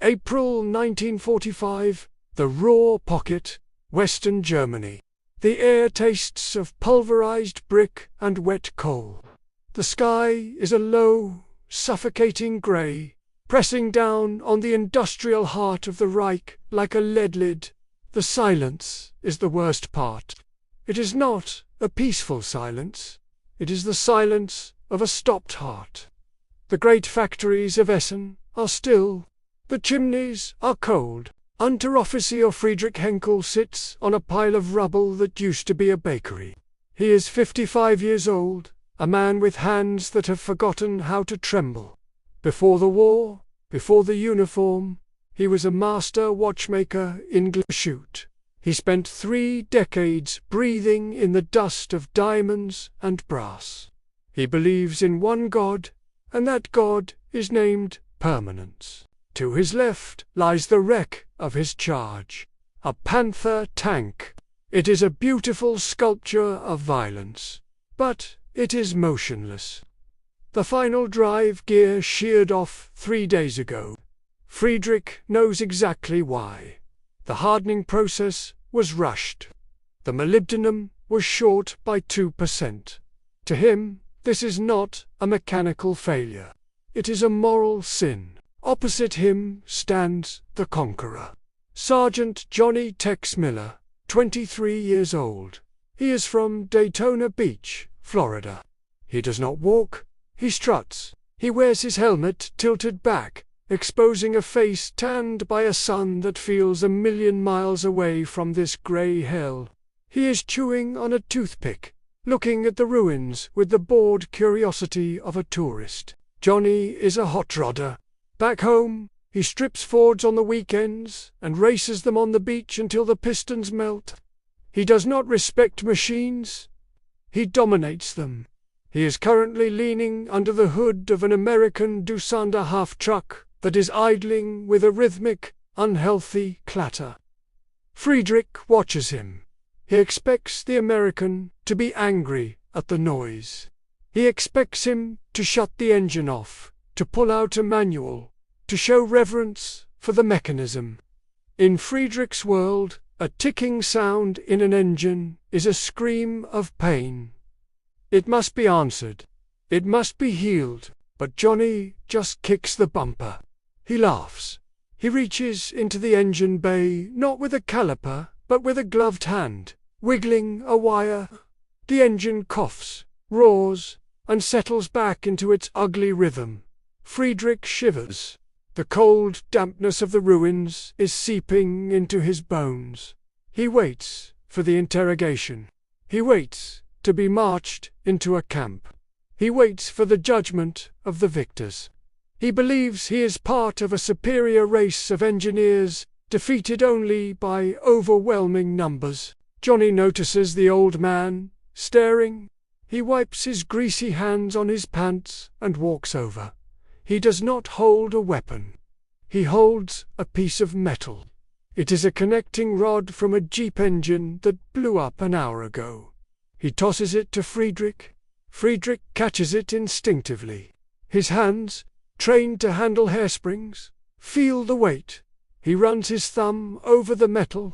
April 1945, the Ruhr pocket, Western Germany. The air tastes of pulverized brick and wet coal. The sky is a low, suffocating grey, pressing down on the industrial heart of the Reich like a lead lid. The silence is the worst part. It is not a peaceful silence. It is the silence of a stopped heart. The great factories of Essen are still. The chimneys are cold. Unteroffizier Friedrich Henkel sits on a pile of rubble that used to be a bakery. He is 55 years old, a man with hands that have forgotten how to tremble. Before the war, before the uniform, he was a master watchmaker in Glashütte. He spent 3 decades breathing in the dust of diamonds and brass. He believes in one God, and that God is named permanence. To his left lies the wreck of his charge, a Panther tank. It is a beautiful sculpture of violence, but it is motionless. The final drive gear sheared off 3 days ago. Friedrich knows exactly why. The hardening process was rushed. The molybdenum was short by 2%. To him, this is not a mechanical failure. It is a moral sin. Opposite him stands the conqueror. Sergeant Johnny Tex Miller, 23 years old. He is from Daytona Beach, Florida. He does not walk, he struts. He wears his helmet tilted back, exposing a face tanned by a sun that feels 1,000,000 miles away from this grey hell. He is chewing on a toothpick, looking at the ruins with the bored curiosity of a tourist. Johnny is a hot rodder. Back home, he strips Fords on the weekends and races them on the beach until the pistons melt. He does not respect machines. He dominates them. He is currently leaning under the hood of an American Doosander half-truck that is idling with a rhythmic, unhealthy clatter. Friedrich watches him. He expects the American to be angry at the noise. He expects him to shut the engine off, to pull out a manual, to show reverence for the mechanism. In Friedrich's world, a ticking sound in an engine is a scream of pain. It must be answered. It must be healed. But Johnny just kicks the bumper. He laughs. He reaches into the engine bay not with a caliper, but with a gloved hand, wiggling a wire. The engine coughs, roars, and settles back into its ugly rhythm. Friedrich shivers. The cold dampness of the ruins is seeping into his bones. He waits for the interrogation. He waits to be marched into a camp. He waits for the judgment of the victors. He believes he is part of a superior race of engineers, defeated only by overwhelming numbers. Johnny notices the old man, staring. He wipes his greasy hands on his pants and walks over. He does not hold a weapon. He holds a piece of metal. It is a connecting rod from a Jeep engine that blew up an hour ago. He tosses it to Friedrich. Friedrich catches it instinctively. His hands, trained to handle hairsprings, feel the weight. He runs his thumb over the metal.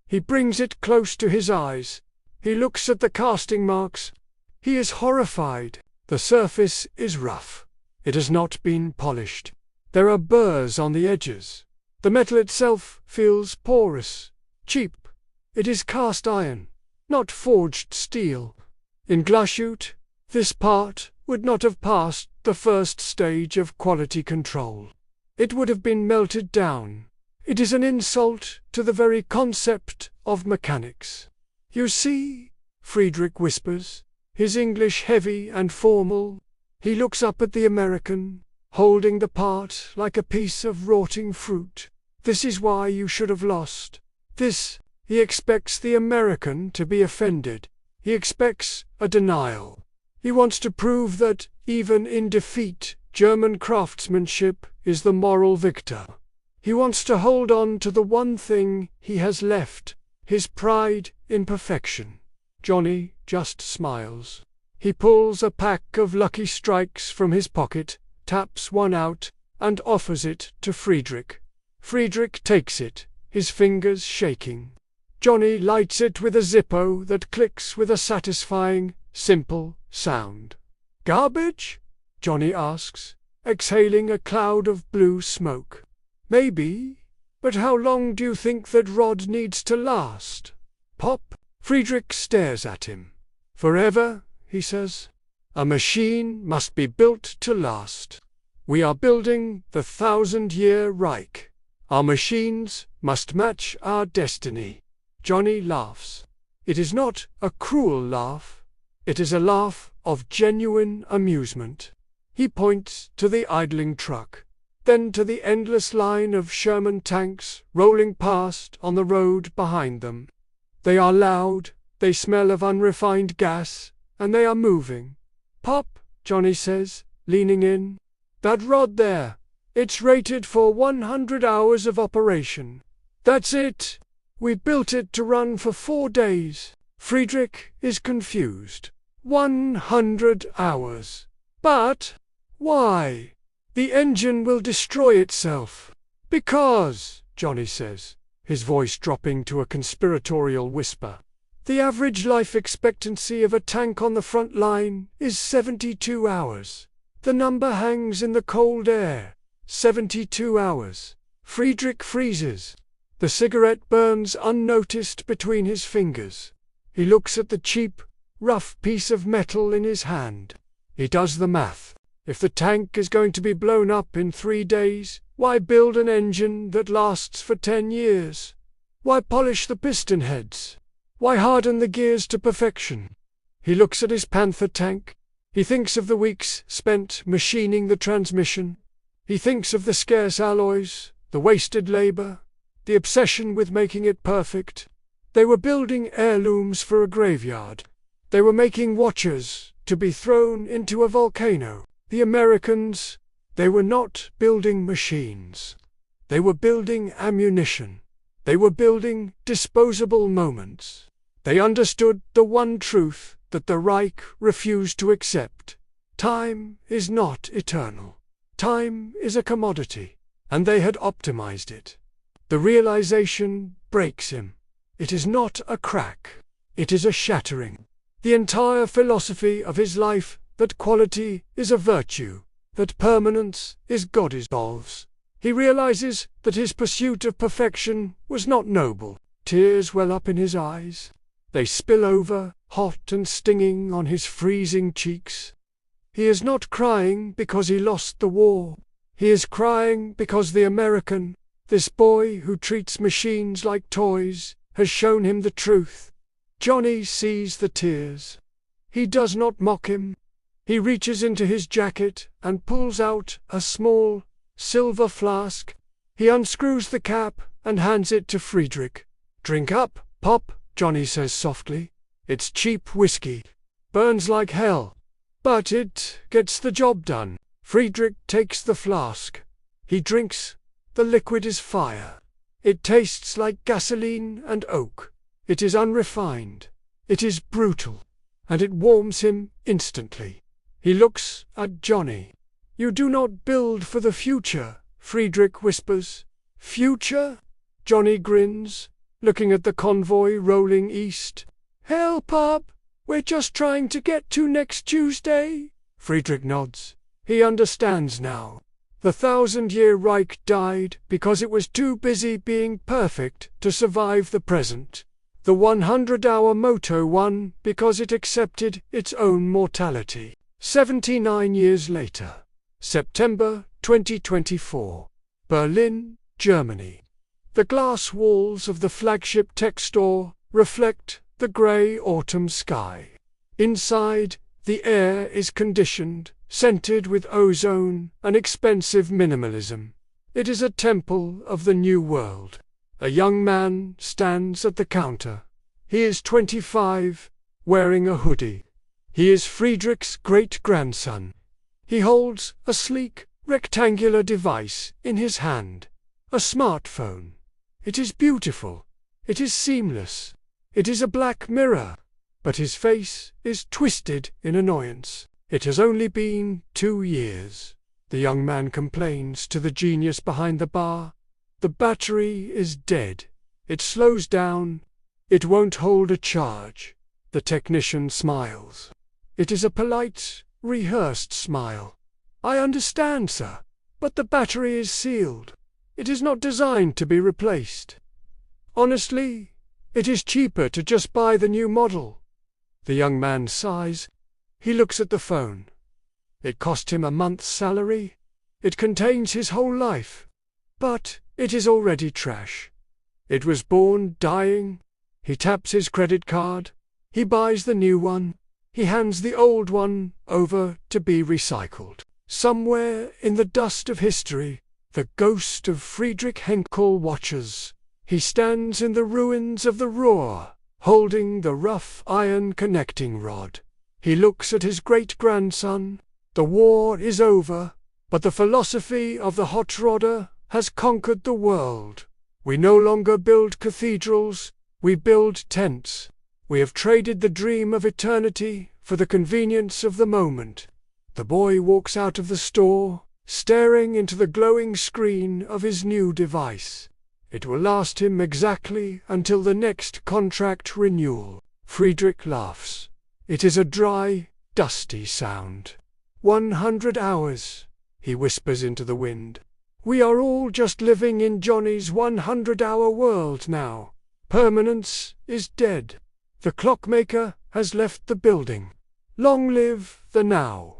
He brings it close to his eyes. He looks at the casting marks. He is horrified. The surface is rough. It has not been polished. There are burrs on the edges. The metal itself feels porous, cheap. It is cast iron, not forged steel. In Glashütte, this part would not have passed the first stage of quality control. It would have been melted down. It is an insult to the very concept of mechanics. You see, Friedrich whispers, his English heavy and formal. He looks up at the American, holding the part like a piece of rotting fruit. This is why you should have lost. This, he expects the American to be offended. He expects a denial. He wants to prove that, even in defeat, German craftsmanship is the moral victor. He wants to hold on to the one thing he has left, his pride in perfection. Johnny just smiles. He pulls a pack of Lucky Strikes from his pocket, taps one out, and offers it to Friedrich. Friedrich takes it, his fingers shaking. Johnny lights it with a Zippo that clicks with a satisfying, simple sound. Garbage? Johnny asks, exhaling a cloud of blue smoke. Maybe, but how long do you think that rod needs to last? Pop? Friedrich stares at him. Forever, he says. A machine must be built to last. We are building the 1,000-year Reich. Our machines must match our destiny. Johnny laughs. It is not a cruel laugh. It is a laugh of genuine amusement. He points to the idling truck, then to the endless line of Sherman tanks rolling past on the road behind them. They are loud, they smell of unrefined gas, and they are moving. Pop, Johnny says, leaning in. That rod there, it's rated for 100 hours of operation. That's it. We built it to run for 4 days. Friedrich is confused. 100 hours. But why? The engine will destroy itself. Because, Johnny says, his voice dropping to a conspiratorial whisper, the average life expectancy of a tank on the front line is 72 hours. The number hangs in the cold air. 72 hours. Friedrich freezes. The cigarette burns unnoticed between his fingers. He looks at the cheap, rough piece of metal in his hand. He does the math. If the tank is going to be blown up in 3 days, why build an engine that lasts for 10 years? Why polish the piston heads? Why harden the gears to perfection? He looks at his Panther tank. He thinks of the weeks spent machining the transmission. He thinks of the scarce alloys, the wasted labor, the obsession with making it perfect. They were building heirlooms for a graveyard. They were making watchers to be thrown into a volcano. The Americans, they were not building machines. They were building ammunition. They were building disposable moments. They understood the one truth that the Reich refused to accept. Time is not eternal. Time is a commodity, and they had optimized it. The realization breaks him. It is not a crack. It is a shattering. The entire philosophy of his life, that quality is a virtue, that permanence is God, dissolves. He realizes that his pursuit of perfection was not noble. Tears well up in his eyes. They spill over, hot and stinging, on his freezing cheeks. He is not crying because he lost the war. He is crying because the American, this boy who treats machines like toys, has shown him the truth. Johnny sees the tears. He does not mock him. He reaches into his jacket and pulls out a small, silver flask. He unscrews the cap and hands it to Friedrich. "Drink up, Pop," Johnny says softly. "It's cheap whiskey. Burns like hell. But it gets the job done." Friedrich takes the flask. He drinks. The liquid is fire. It tastes like gasoline and oak. It is unrefined. It is brutal. And it warms him instantly. He looks at Johnny. "You do not build for the future," Friedrich whispers. "Future?" Johnny grins, looking at the convoy rolling east. "Hell, Pop, we're just trying to get to next Tuesday." Friedrich nods. He understands now. The 1,000-year Reich died because it was too busy being perfect to survive the present. The 100-hour Moto won because it accepted its own mortality. 79 years later. September 2024. Berlin, Germany. The glass walls of the flagship tech store reflect the grey autumn sky. Inside, the air is conditioned, scented with ozone and expensive minimalism. It is a temple of the new world. A young man stands at the counter. He is 25, wearing a hoodie. He is Friedrich's great-grandson. He holds a sleek, rectangular device in his hand. A smartphone. It is beautiful. It is seamless. It is a black mirror. But his face is twisted in annoyance. "It has only been 2 years," the young man complains to the genius behind the bar. The battery is dead. It slows down. It won't hold a charge. The technician smiles. It is a polite, rehearsed smile. I understand, sir, but the battery is sealed. It is not designed to be replaced. Honestly, it is cheaper to just buy the new model. The young man sighs. He looks at the phone. It cost him a month's salary. It contains his whole life. But it is already trash. It was born dying. He taps his credit card. He buys the new one. He hands the old one over to be recycled. Somewhere in the dust of history, the ghost of Friedrich Henkel watches. He stands in the ruins of the Ruhr, holding the rough iron connecting rod. He looks at his great-grandson. The war is over, but the philosophy of the hot rodder has conquered the world. We no longer build cathedrals, we build tents. We have traded the dream of eternity for the convenience of the moment. The boy walks out of the store, staring into the glowing screen of his new device. It will last him exactly until the next contract renewal. Friedrich laughs. It is a dry, dusty sound. 100 hours, he whispers into the wind. We are all just living in Johnny's 100-hour world now. Permanence is dead. The clockmaker has left the building. Long live the now.